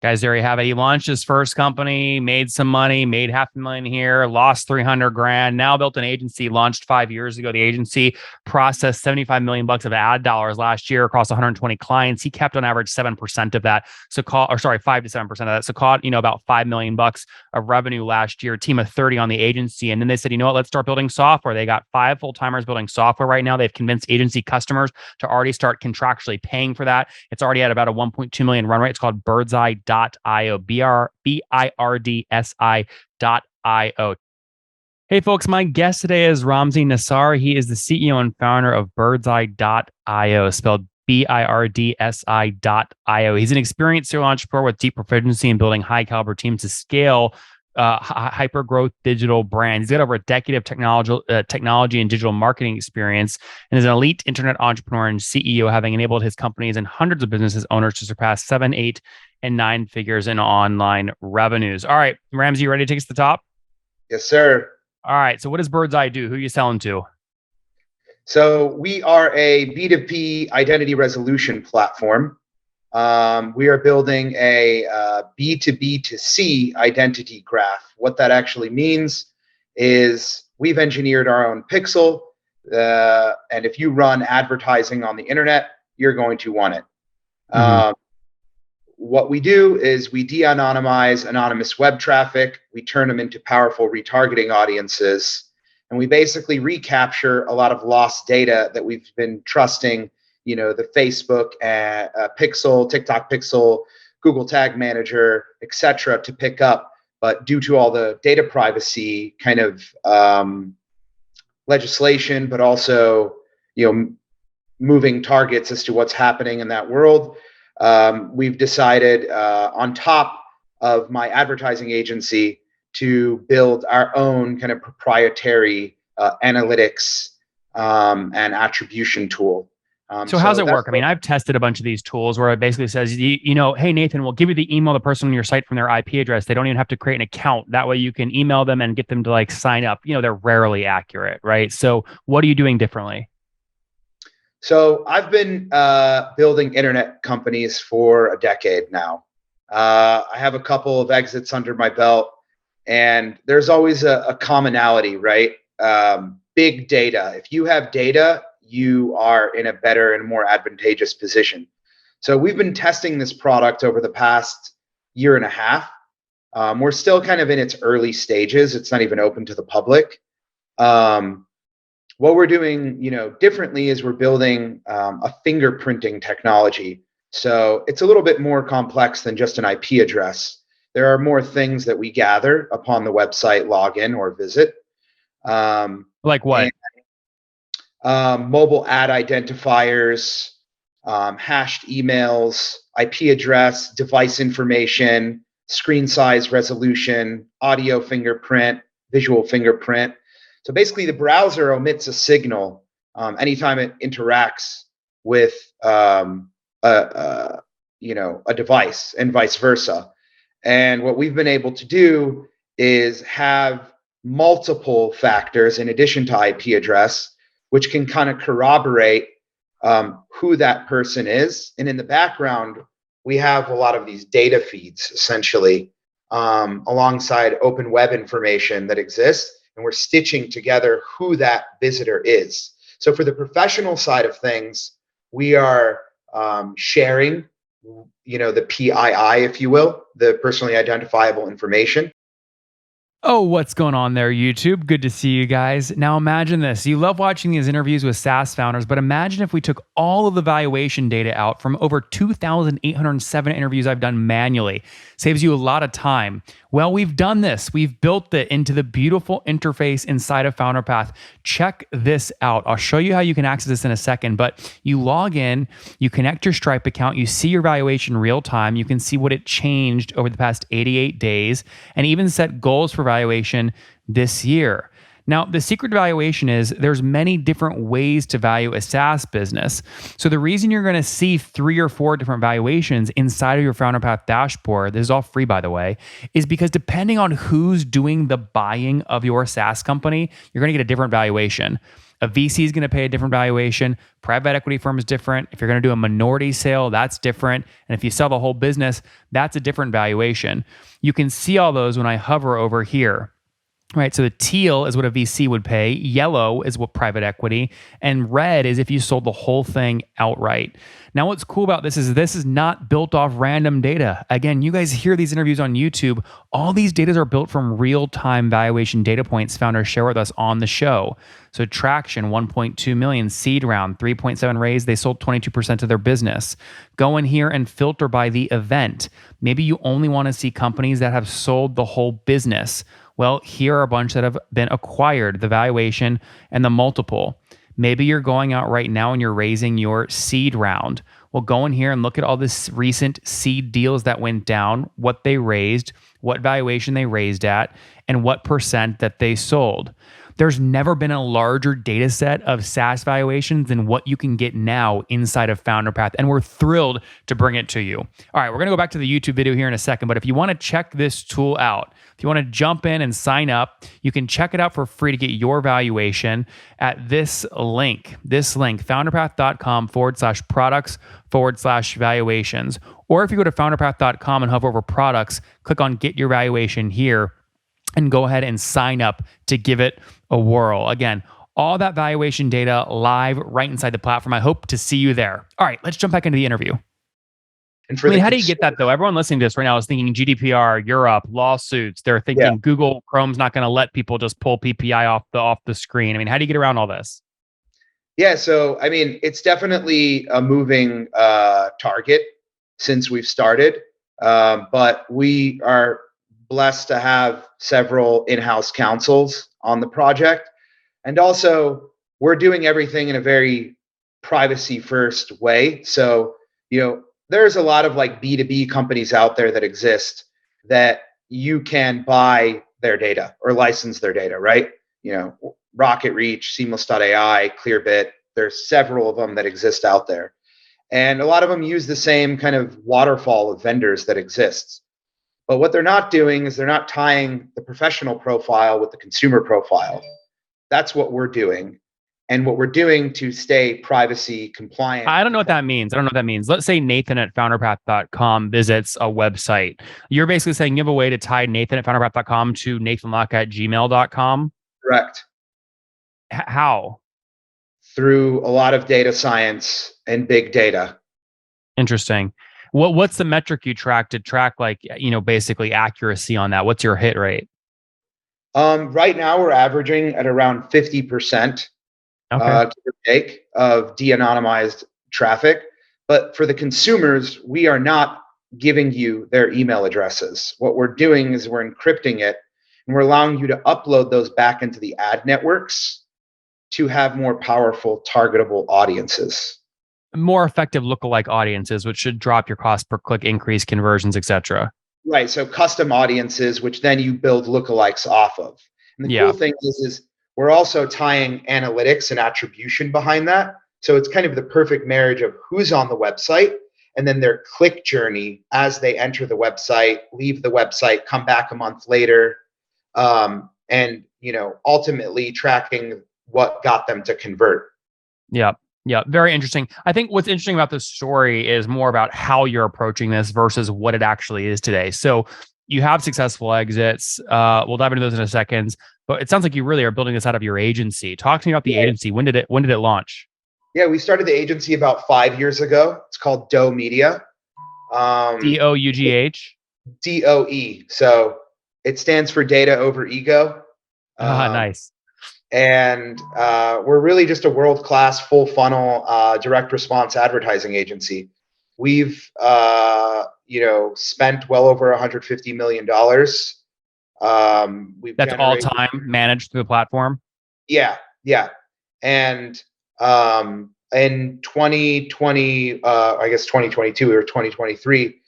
Guys, there you have it. He launched his first company, made some money, made $500,000 here, lost 300 grand, now built an agency, launched 5 years ago. The agency processed 75 million bucks of ad dollars last year across 120 clients. He kept on average 7% of that. 5 to 7% of that. So caught, about 5 million bucks of revenue last year, team of 30 on the agency. And then they said, you know what, let's start building software. They got 5 full-timers building software right now. They've convinced agency customers to already start contractually paying for that. It's already at about a 1.2 million run rate. It's called birdseye.io, BIRDSI.io. Hey folks, my guest today is Ramzi Nassar. He is the CEO and founder of birdseye.io, spelled BIRDSI.io. He's an experienced serial entrepreneur with deep proficiency in building high caliber teams to scale hyper growth digital brands. He's got over a decade of technology and digital marketing experience, and is an elite internet entrepreneur and CEO, having enabled his companies and hundreds of businesses owners to surpass 7, 8, and 9 figures in online revenues. All right, Ramzi, you ready to take us to the top? Yes, sir. All right. So what does Birdseye do? Who are you selling to? So we are a B2B identity resolution platform. We are building a B2B2C identity graph. What that actually means is we've engineered our own pixel. And if you run advertising on the internet, you're going to want it. What we do is we de-anonymize anonymous web traffic. We turn them into powerful retargeting audiences. And we basically recapture a lot of lost data that we've been trusting, the Facebook Pixel, TikTok Pixel, Google Tag Manager, et cetera, to pick up. But due to all the data privacy kind of legislation, but also, moving targets as to what's happening in that world, we've decided on top of my advertising agency to build our own kind of proprietary analytics and attribution tool. So how's it work? I mean, I've tested a bunch of these tools where it basically says, hey, Nathan, we'll give you the email of the person on your site from their IP address. They don't even have to create an account. That way you can email them and get them to sign up. They're rarely accurate, right? So what are you doing differently? So I've been building internet companies for a decade now. I have a couple of exits under my belt, and there's always a commonality, right? Big data. If you have data, you are in a better and more advantageous position. So we've been testing this product over the past year and a half. We're still kind of in its early stages. It's not even open to the public. What we're doing, differently is we're building a fingerprinting technology. So it's a little bit more complex than just an IP address. There are more things that we gather upon the website login or visit. Like what? Mobile ad identifiers, hashed emails, IP address, device information, screen size resolution, audio fingerprint, visual fingerprint. So basically, the browser omits a signal anytime it interacts with a device, and vice versa. And what we've been able to do is have multiple factors in addition to IP address, which can kind of corroborate who that person is. And in the background, we have a lot of these data feeds, essentially, alongside open web information that exists. And we're stitching together who that visitor is. So for the professional side of things, we are sharing, the PII, if you will, the personally identifiable information. Oh, what's going on there, YouTube? Good to see you guys. Now imagine this. You love watching these interviews with SaaS founders, but imagine if we took all of the valuation data out from over 2,807 interviews I've done manually. Saves you a lot of time. Well, we've done this. We've built it into the beautiful interface inside of FounderPath. Check this out. I'll show you how you can access this in a second, but you log in, you connect your Stripe account, you see your valuation real time, you can see what it changed over the past 88 days, and even set goals for valuation this year. Now, the secret to valuation is there's many different ways to value a SaaS business. So the reason you're going to see 3 or 4 different valuations inside of your FounderPath dashboard, this is all free, by the way, is because depending on who's doing the buying of your SaaS company, you're going to get a different valuation. A VC is going to pay a different valuation. Private equity firm is different. If you're going to do a minority sale, that's different. And if you sell the whole business, that's a different valuation. You can see all those when I hover over here. Right, so the teal is what a VC would pay, yellow is what private equity, and red is if you sold the whole thing outright. Now, what's cool about this is not built off random data. Again, you guys hear these interviews on YouTube. All these data are built from real-time valuation data points founders share with us on the show. So traction, 1.2 million, seed round, 3.7 raise, they sold 22% of their business. Go in here and filter by the event. Maybe you only want to see companies that have sold the whole business. Well, here are a bunch that have been acquired, the valuation and the multiple. Maybe you're going out right now and you're raising your seed round. Well, go in here and look at all this recent seed deals that went down, what they raised, what valuation they raised at, and what percent that they sold. There's never been a larger data set of SaaS valuations than what you can get now inside of FounderPath, and we're thrilled to bring it to you. All right, we're going to go back to the YouTube video here in a second, but if you want to check this tool out, if you want to jump in and sign up, you can check it out for free to get your valuation at this link, founderpath.com/products/valuations. Or if you go to founderpath.com and hover over products, click on get your valuation here and go ahead and sign up to give it a whirl. Again, all that valuation data live right inside the platform. I hope to see you there. All right, let's jump back into the interview. And for how do you get that though? Everyone listening to this right now is thinking GDPR, Europe, lawsuits. They're thinking Google Chrome's not going to let people just pull PPI off the screen. I mean, how do you get around all this? Yeah, so I mean, it's definitely a moving target since we've started, but we are blessed to have several in-house counsels on the project, and also we're doing everything in a very privacy-first way. So there's a lot of like B2B companies out there that exist that you can buy their data or license their data, right? Rocket Reach, Seamless.ai, Clearbit. There's several of them that exist out there. And a lot of them use the same kind of waterfall of vendors that exists. But what they're not doing is they're not tying the professional profile with the consumer profile. That's what we're doing. And what we're doing to stay privacy compliant. I don't know what that means. Let's say Nathan at founderpath.com visits a website. You're basically saying you have a way to tie Nathan at founderpath.com to nathanlatka at gmail.com? Correct. How? Through a lot of data science and big data. Interesting. What's the metric you track to track basically accuracy on that? What's your hit rate? Right now we're averaging at around 50%. Give or take, of de-anonymized traffic. But for the consumers, we are not giving you their email addresses. What we're doing is we're encrypting it, and we're allowing you to upload those back into the ad networks to have more powerful targetable audiences. More effective lookalike audiences, which should drop your cost per click, increase conversions, etc. Right. So custom audiences, which then you build lookalikes off of. And the cool thing is we're also tying analytics and attribution behind that. So it's kind of the perfect marriage of who's on the website and then their click journey as they enter the website, leave the website, come back a month later, and ultimately tracking what got them to convert. Yeah. Very interesting. I think what's interesting about this story is more about how you're approaching this versus what it actually is today. So you have successful exits. We'll dive into those in a second. But it sounds like you really are building this out of your agency. Talk to me about the agency. When did it launch? Yeah, we started the agency about 5 years ago. It's called Dough Media. DOUGH? DOE. So it stands for Data Over Ego. Nice. And we're really just a world-class, full funnel, direct response advertising agency. We've spent well over $150 million. That's all time managed through the platform. Yeah. And in 2020, I guess 2022 or 2023,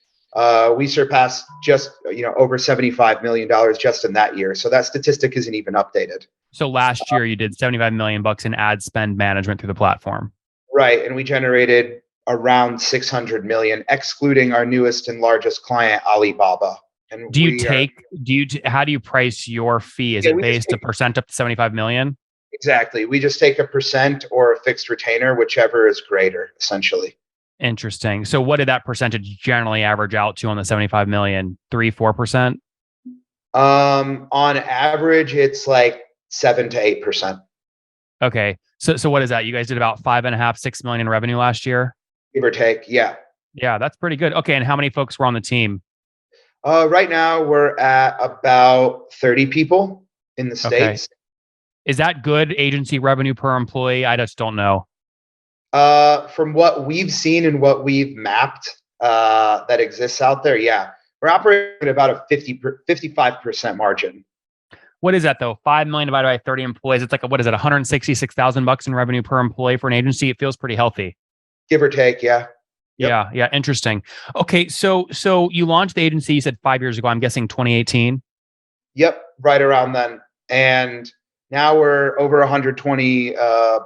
we surpassed just over $75 million just in that year. So that statistic isn't even updated. So last year you did $75 million in ad spend management through the platform. Right, and we generated around 600 million, excluding our newest and largest client, Alibaba. And how do you price your fee? Is it based a percent up to 75 million? Exactly. We just take a percent or a fixed retainer, whichever is greater, essentially. Interesting. So what did that percentage generally average out to on the 75 million? 3-4%? On average, it's like 7 to 8%, Okay. So what is that? You guys did about 5.5, 6 million in revenue last year? give or take. Yeah. Yeah, that's pretty good. Okay. And how many folks were on the team? Right now, we're at about 30 people in the Okay. States. Is that good agency revenue per employee? I just don't know. From what we've seen and what we've mapped that exists out there, yeah, we're operating at about a 55% margin. What is that though? 5 million divided by 30 employees. It's like, what is it? $166,000 in revenue per employee for an agency. It feels pretty healthy. Give or take, yeah. Yep. Yeah. Yeah. Interesting. Okay. So you launched the agency, you said 5 years ago, I'm guessing 2018. Yep, right around then. And now we're over 120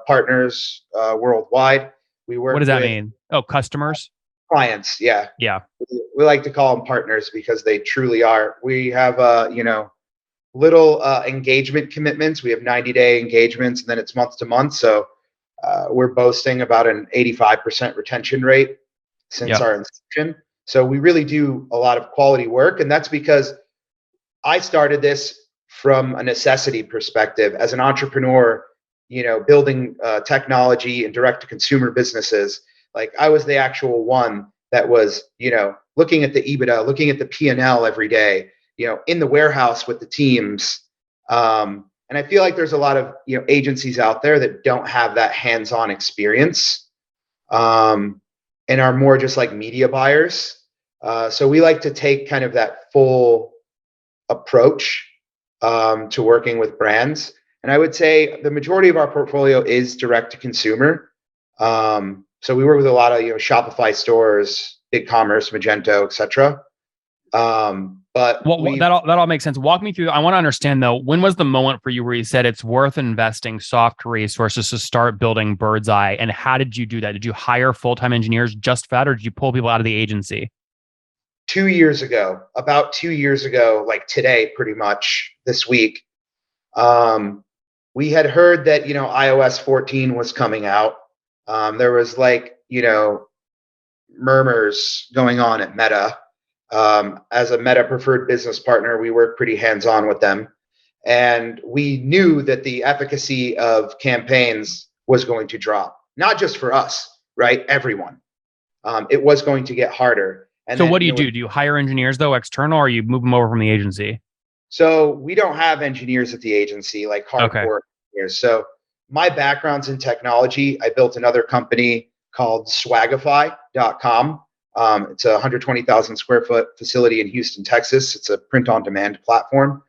partners worldwide. We What work does that with mean? Oh, customers. clients. Yeah, Yeah. we like to call them partners because they truly are. We have little engagement commitments. We have 90-day engagements, and then it's month to month. So we're boasting about an 85% retention rate since Yep. our inception. So we really do a lot of quality work, and that's because I started this from a necessity perspective as an entrepreneur, building technology and direct to consumer businesses. Like I was the actual one that was, looking at the EBITDA, looking at the P&L every day, in the warehouse with the teams. And I feel like there's a lot of, agencies out there that don't have that hands-on experience, and are more just like media buyers. So we like to take kind of that full approach to working with brands. And I would say the majority of our portfolio is direct to consumer. So we work with a lot of Shopify stores, BigCommerce, Magento, etc. But Well, that all makes sense. Walk me through. I want to understand though, when was the moment for you where you said it's worth investing soft resources to start building Bird's Eye? And how did you do that? Did you hire full-time engineers just for that, or did you pull people out of the agency? 2 years ago, about 2 years ago, like today, pretty much this week, we had heard that iOS 14 was coming out. There was like murmurs going on at Meta. As a Meta preferred business partner, we work pretty hands on with them, and we knew that the efficacy of campaigns was going to drop, not just for us, right? Everyone. It was going to get harder. And So then, what do you do? Do you hire engineers though, external, or you move them over from the agency? so we don't have engineers at the agency, like Okay. hardcore engineers. So my background's in technology. I built another company called swagify.com. It's a 120,000 square foot facility in Houston, Texas. It's a print on demand platform.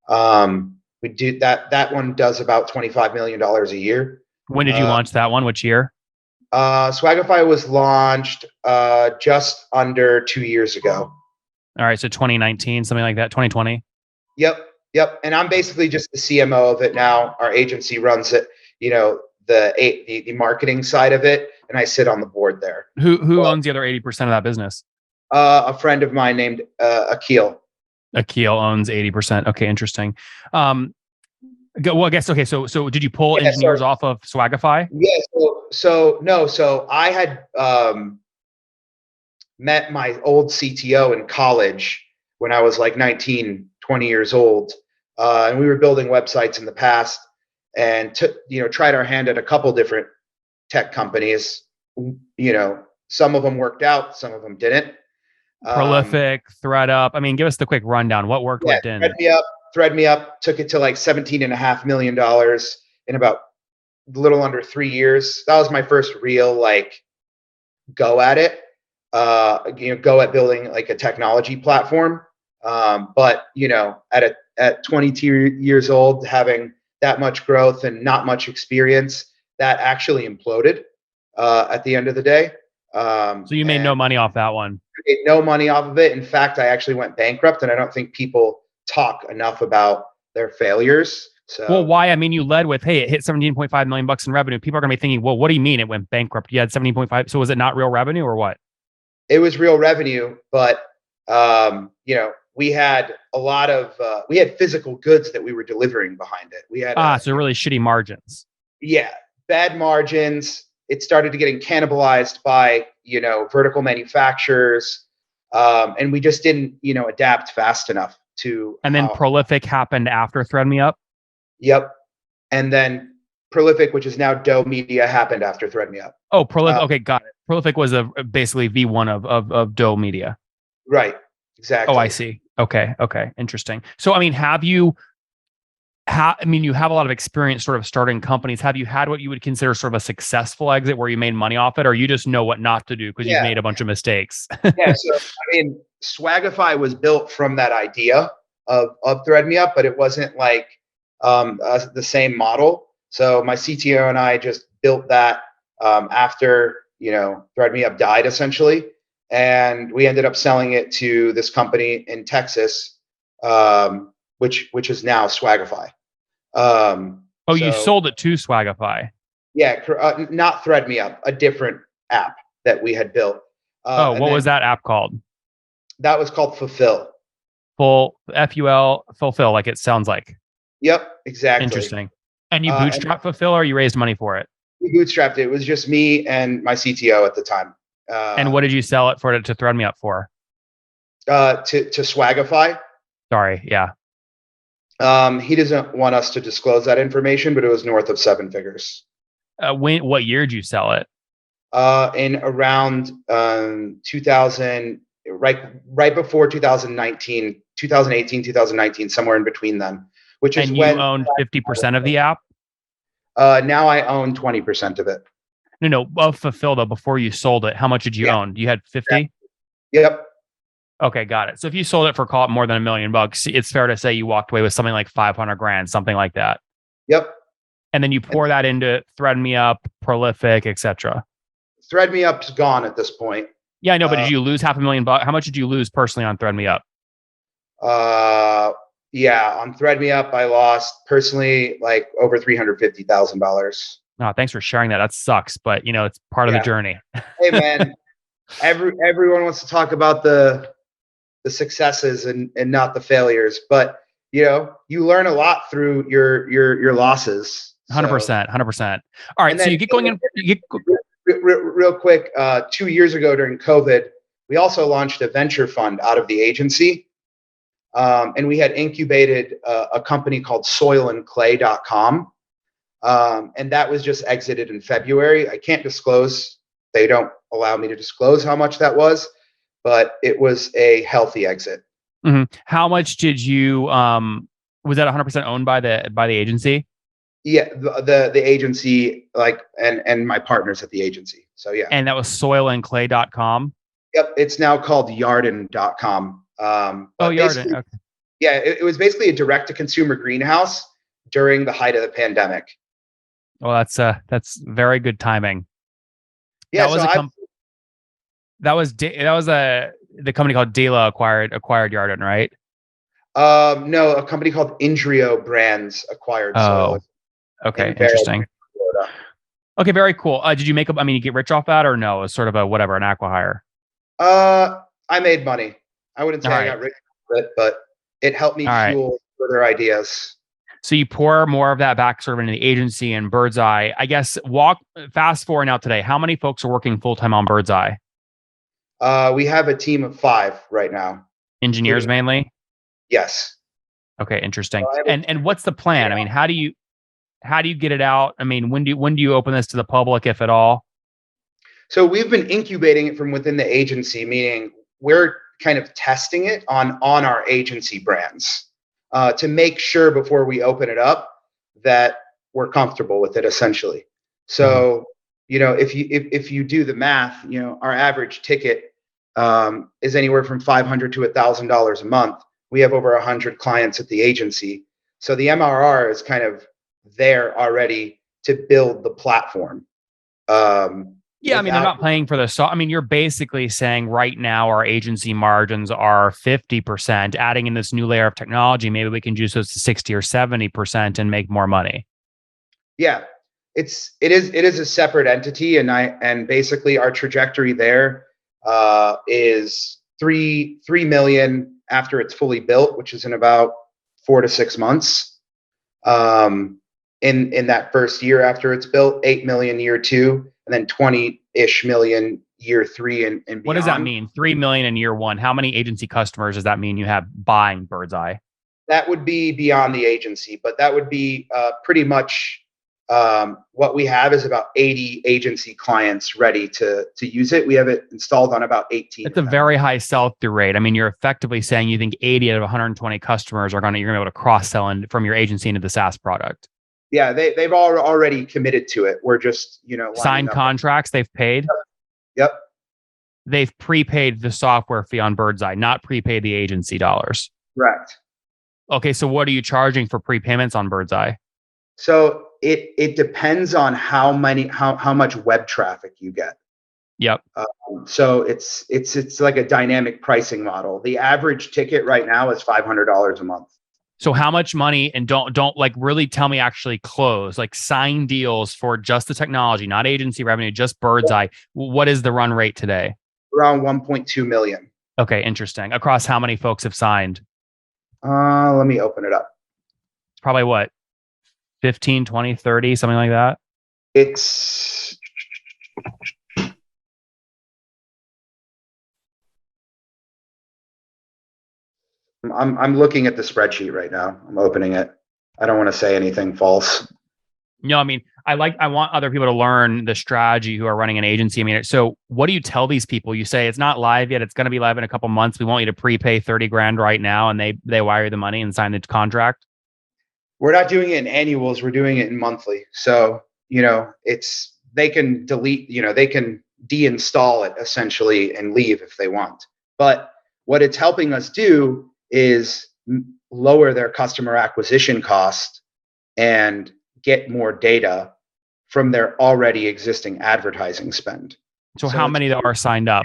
We do that. That one does about $25 million a year. When did you launch that one? Which year? Swagify was launched just under 2 years ago. All right. So 2019, something like that, 2020. Yep. And I'm basically just the CMO of it now. Our agency runs it, the marketing side of it, and I sit on the board there. Who owns the other 80% of that business? A friend of mine named Akil. Akil owns 80%. Okay, interesting. Well, I guess okay. So did you pull engineers off of Swagify? Yeah. So I had met my old CTO in college when I was like 19, 20 years old. And we were building websites in the past and tried our hand at a couple different tech companies. Some of them worked out, some of them didn't. Prolific, ThreadUp. I mean, give us the quick rundown. What worked, what didn't? ThreadMeUp took it to like $17.5 million in about a little under 3 years. That was my first real go at it. Go at building like a technology platform. But at 22 years old, having that much growth and not much experience, that actually imploded at the end of the day. So you made no money off that one. Made no money off of it. In fact, I actually went bankrupt, and I don't think people talk enough about their failures. So, well, why? I mean, you led with, hey, it hit 17.5 million bucks in revenue. People are going to be thinking, well, what do you mean it went bankrupt? You had 17.5. So was it not real revenue or what? It was real revenue, but we had a lot of we had physical goods that we were delivering behind it. We had So really shitty margins. yeah, bad margins. It started to getting cannibalized by vertical manufacturers, and we just didn't adapt fast enough to And then Prolific happened after ThreadMeUp. Yep, and then Prolific, which is now Doe Media, happened after ThreadMeUp. Oh, Prolific. Okay, got it. Prolific was basically V1 of Doe Media. Right. Exactly. Oh, I see. Okay. Interesting. So, I mean, you have a lot of experience sort of starting companies. Have you had what you would consider sort of a successful exit where you made money off it, or you just know what not to do because you've made a bunch of mistakes? Yeah. So, I mean, Swagify was built from that idea of ThreadMeUp, but it wasn't like the same model. So my CTO and I just built that after ThreadMeUp died essentially, and we ended up selling it to this company in Texas, which is now Swagify. You sold it to Swagify? Yeah, not ThreadMeUp, a different app that we had built. What was that app called? That was called Fulfill. FUL, Fulfill, like it sounds like. Yep, exactly. Interesting. And you bootstrapped Fulfill, or you raised money for it? We bootstrapped it. It was just me and my CTO at the time. And what did you sell it to ThreadMeUp for? To Swagify. Sorry, yeah. He doesn't want us to disclose that information, but it was north of 7 figures. What year did you sell it? In around 2000, right before 2019, 2018, 2019, somewhere in between them. Which is when you owned 50% of the app. Now I own 20% of it. No, of Fulfill though. Before you sold it, how much did you own? You had 50. Yep. Okay, got it. So if you sold it for call it more than $1 million, it's fair to say you walked away with something like 500 grand, something like that. Yep. And then you pour that into ThreadMeUp, Prolific, etc. ThreadMeUp's gone at this point. Yeah, I know, but did you lose $500,000? How much did you lose personally on ThreadMeUp? Yeah, on ThreadMeUp, I lost personally like over $350,000. Oh, thanks for sharing that. That sucks, but it's part of the journey. Hey man, everyone wants to talk about the successes and not the failures, but you learn a lot through your losses. 100%. All right, so you get going in. Real quick, 2 years ago during COVID, we also launched a venture fund out of the agency. And we had incubated a company called soilandclay.com. And that was just exited in February. I can't disclose. They don't allow me to disclose how much that was, but it was a healthy exit. Mm-hmm. How much did you, was that 100% owned by the agency? Yeah, the agency, and my partners at the agency. So yeah. And that was soilandclay.com? Yep. It's now called yarden.com. Yarden. Okay. Yeah, it was basically a direct-to-consumer greenhouse during the height of the pandemic. Well, that's very good timing. Yeah, that was the company called Dela acquired Yarden, right? No, a company called Indrio Brands acquired Soil. Okay, interesting. Okay, very cool. Did you you get rich off that, or no? It's sort of an acqui-hire. I made money. I wouldn't say I got rich with it, but it helped me fuel further ideas. So you pour more of that back sort of into the agency and Birdseye. I guess fast forward now today. How many folks are working full-time on Birdseye? We have a team of 5 right now. Engineers mainly? Yes. Okay, interesting. And what's the plan? I mean, how do you get it out? I mean, when do you open this to the public, if at all? So we've been incubating it from within the agency, meaning we're kind of testing it on our agency brands to make sure before we open it up that we're comfortable with it, essentially. So, if you do the math, our average ticket is anywhere from $500 to $1,000 a month. We have over 100 clients at the agency. So the MRR is kind of there already to build the platform. Yeah, I mean, they're not paying for the I mean, you're basically saying right now our agency margins are 50%. Adding in this new layer of technology, maybe we can juice those to 60 or 70% and make more money. Yeah, it is a separate entity, and basically our trajectory there is 3 million after it's fully built, which is in about 4 to 6 months. In that first year after it's built, 8 million year 2, and then 20-ish million year 3 and beyond. What does that mean? 3 million in year 1. How many agency customers does that mean you have buying Birdseye? That would be beyond the agency, but that would be pretty much what we have is about 80 agency clients ready to use it. We have it installed on about 18. It's a very high sell-through rate. I mean, you're effectively saying you think 80 out of 120 customers you're going to be able to cross-sell from your agency into the SaaS product. Yeah, they've already committed to it. We're just, signed contracts, they've paid. Yep. They've prepaid the software fee on Birdseye, not prepaid the agency dollars. Correct. Okay, so what are you charging for prepayments on Birdseye? So it depends on how much web traffic you get. Yep. So it's like a dynamic pricing model. The average ticket right now is $500 a month. So how much money, and don't like really tell me actually close, like sign deals for just the technology, not agency revenue, just Birdseye. What is the run rate today? Around 1.2 million. Okay, interesting. Across how many folks have signed? Let me open it up. It's probably what? 15, 20, 30, something like that? I'm looking at the spreadsheet right now. I'm opening it. I don't want to say anything false. No, I mean, I want other people to learn the strategy who are running an agency. I mean, so what do you tell these people? You say it's not live yet. It's going to be live in a couple months. We want you to prepay 30 grand right now, and they wire the money and sign the contract. We're not doing it in annuals. We're doing it in monthly. So, they can delete, they can deinstall it essentially and leave if they want. But what it's helping us do is lower their customer acquisition cost and get more data from their already existing advertising spend. So how many are signed up?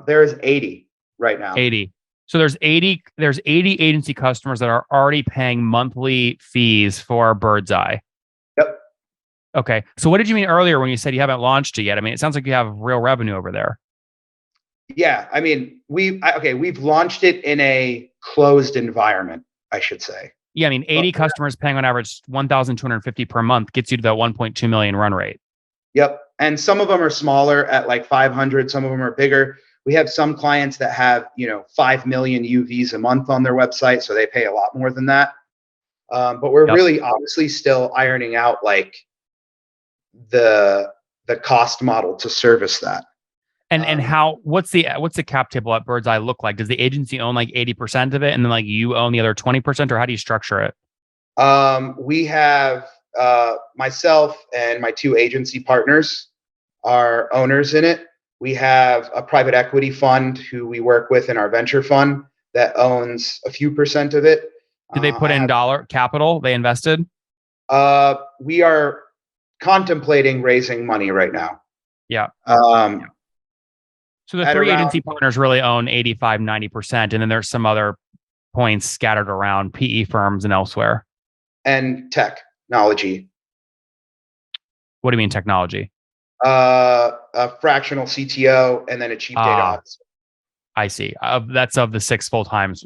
There's 80 right now. 80. So there's 80 agency customers that are already paying monthly fees for Birdseye. Yep. Okay. So what did you mean earlier when you said you haven't launched it yet? I mean, it sounds like you have real revenue over there. Yeah. I mean, we've launched it in a closed environment, I should say. Yeah. I mean, 80 customers paying on average 1,250 per month gets you to that 1.2 million run rate. Yep. And some of them are smaller at like 500. Some of them are bigger. We have some clients that have, 5 million UVs a month on their website. So they pay a lot more than that. But we're really honestly still ironing out like the cost model to service that. And what's the cap table at Birdseye look like? Does the agency own like 80% of it and then like you own the other 20%, or how do you structure it? We have myself and my 2 agency partners are owners in it. We have a private equity fund who we work with in our venture fund that owns a few percent of it. Did they put in dollar capital they invested? We are contemplating raising money right now. Yeah. So the 3 agency partners really own 85, 90%. And then there's some other points scattered around PE firms and elsewhere. And technology. What do you mean technology? A fractional CTO and then a chief data officer. I see. That's of the 6 full-timers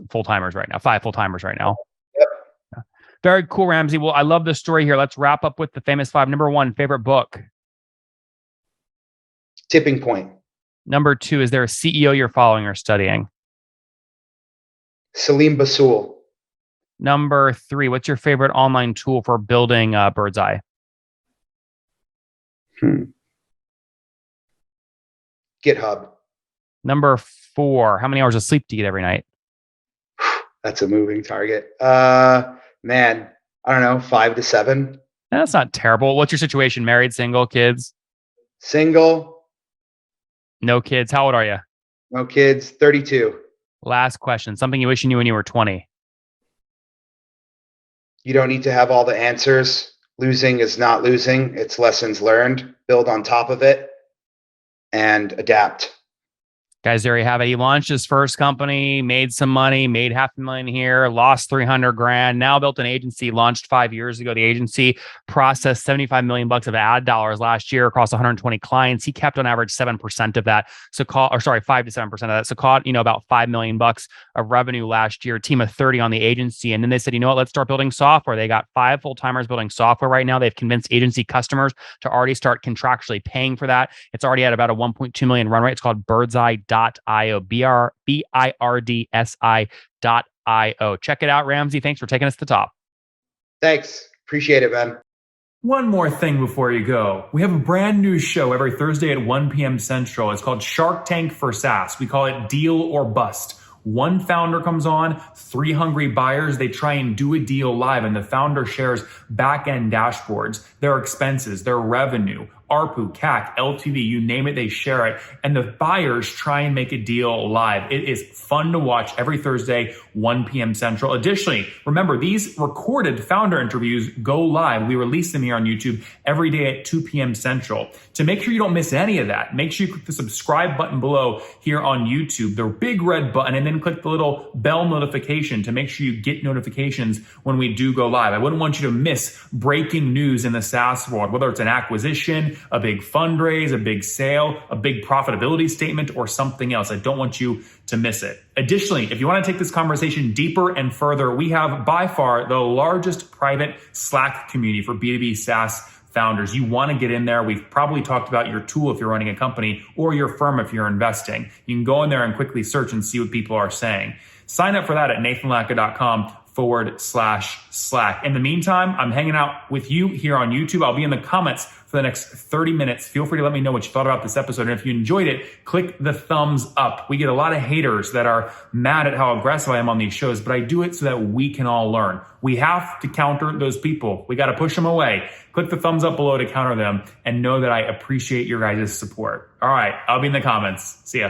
right now, 5 full-timers right now. Yep. Yeah. Very cool, Ramsey. Well, I love the story here. Let's wrap up with the famous 5. Number 1, favorite book. Tipping Point. Number 2, is there a CEO you're following or studying? Salim Basul. Number 3, what's your favorite online tool for building Birdseye? GitHub. Number 4, how many hours of sleep do you get every night? That's a moving target. Man, I don't know, 5 to 7. That's not terrible. What's your situation? Married, single, kids? Single. No kids. How old are you? No kids. 32. Last question. Something you wish you knew when you were 20. You don't need to have all the answers. Losing is not losing. It's lessons learned. Build on top of it and adapt. Guys, there you have it. He launched his first company, made some money, made $500,000 here, lost 300 grand, now built an agency, launched 5 years ago. The agency processed 75 million bucks of ad dollars last year across 120 clients. He kept on average 7% of that. 5 to 7% of that. So caught, about 5 million bucks of revenue last year, team of 30 on the agency. And then they said, you know what, let's start building software. They got 5 full-timers building software right now. They've convinced agency customers to already start contractually paying for that. It's already at about a 1.2 million run rate. It's called birdseye.io, BIRDSI.io. Check it out, Ramsey. Thanks for taking us to the top. Thanks. Appreciate it, man. One more thing before you go. We have a brand new show every Thursday at 1 p.m. Central. It's called Shark Tank for SaaS. We call it Deal or Bust. One founder comes on, 3 hungry buyers, they try and do a deal live, and the founder shares back-end dashboards, their expenses, their revenue, ARPU, CAC, LTV, you name it, they share it. And the buyers try and make a deal live. It is fun to watch every Thursday, 1 p.m. Central. Additionally, remember, these recorded founder interviews go live. We release them here on YouTube every day at 2 p.m. Central. To make sure you don't miss any of that, make sure you click the subscribe button below here on YouTube, the big red button, and then click the little bell notification to make sure you get notifications when we do go live. I wouldn't want you to miss breaking news in the SaaS world, whether it's an acquisition, a big fundraise, a big sale, a big profitability statement, or something else. I don't want you to miss it. Additionally, if you want to take this conversation deeper and further, we have by far the largest private Slack community for B2B SaaS founders. You want to get in there. We've probably talked about your tool if you're running a company or your firm if you're investing. You can go in there and quickly search and see what people are saying. Sign up for that at nathanlatka.com/Slack. In the meantime, I'm hanging out with you here on YouTube. I'll be in the comments for the next 30 minutes. Feel free to let me know what you thought about this episode. And if you enjoyed it, click the thumbs up. We get a lot of haters that are mad at how aggressive I am on these shows, but I do it so that we can all learn. We have to counter those people. We got to push them away. Click the thumbs up below to counter them and know that I appreciate your guys' support. All right, I'll be in the comments. See ya.